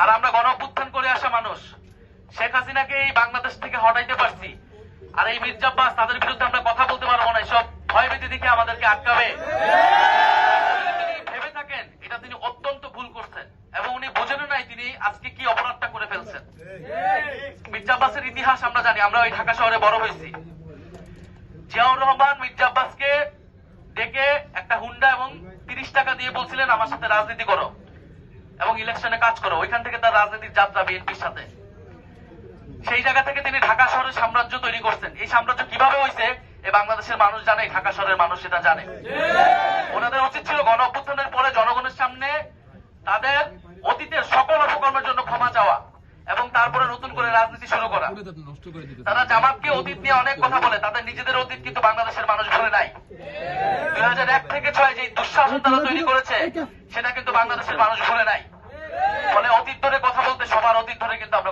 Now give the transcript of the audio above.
আর আমরা গণ অভ্যুত্থান করে আসা মানুষ শেখ হাসিনাকে এই বাংলাদেশ থেকে হটাইতে পারছি। আর এই মির্জা আব্বাস তাদের বিরুদ্ধে আমরা কথা বলতে পারবো না, সব ভয়ভীতি দেখে আমাদেরকে আটকাবে। ভেবে থাকেন এটা তিনি অত্যন্ত ভুল করছেন এবং উনি বোঝেন নাই তিনি আজকে কি অপরাধটা করে ফেলছেন। মির্জা আব্বাসের ইতিহাস আমরা জানি, আমরা ওই ঢাকা শহরে বড় হয়েছি। জিয়াউর রহমান মির্জা আব্বাসকে ডেকে একটা হুন্ডা এবং 30 টাকা দিয়ে বলছিলেন আমার সাথে রাজনীতি করো এবং ইলেকশনে কাজ করো। ওইখান থেকে তার রাজনীতির যাত্রা বিএনপির সাথে। সেই জায়গা থেকে তিনি ঢাকা শহরের সাম্রাজ্য তৈরি করছেন। এই সাম্রাজ্য কিভাবে হয়েছে এই বাংলাদেশের মানুষ জানে, ঢাকা শহরের মানুষ সেটা জানে। ওনাদের উচিত ছিল গণ অভ্যুত্থানের পরে জনগণের সামনে তাদের অতীতের সকল অপকর্মের জন্য ক্ষমা চাওয়া এবং তারপরে নতুন করে রাজনীতি শুরু করা। তারা জামাতকে অতীত নিয়ে অনেক কথা বলে, তাদের নিজেদের অতীত কিন্তু বাংলাদেশের মানুষ ভুলে নাই। 2001 থেকে 6 যে দুঃশাসন তারা তৈরি করেছে সেটা কিন্তু বাংলাদেশের মানুষ ভুলে নাই। ফলে অতীত ধরে কথা বলতে সবার অতীত ধরে কিন্তু আমরা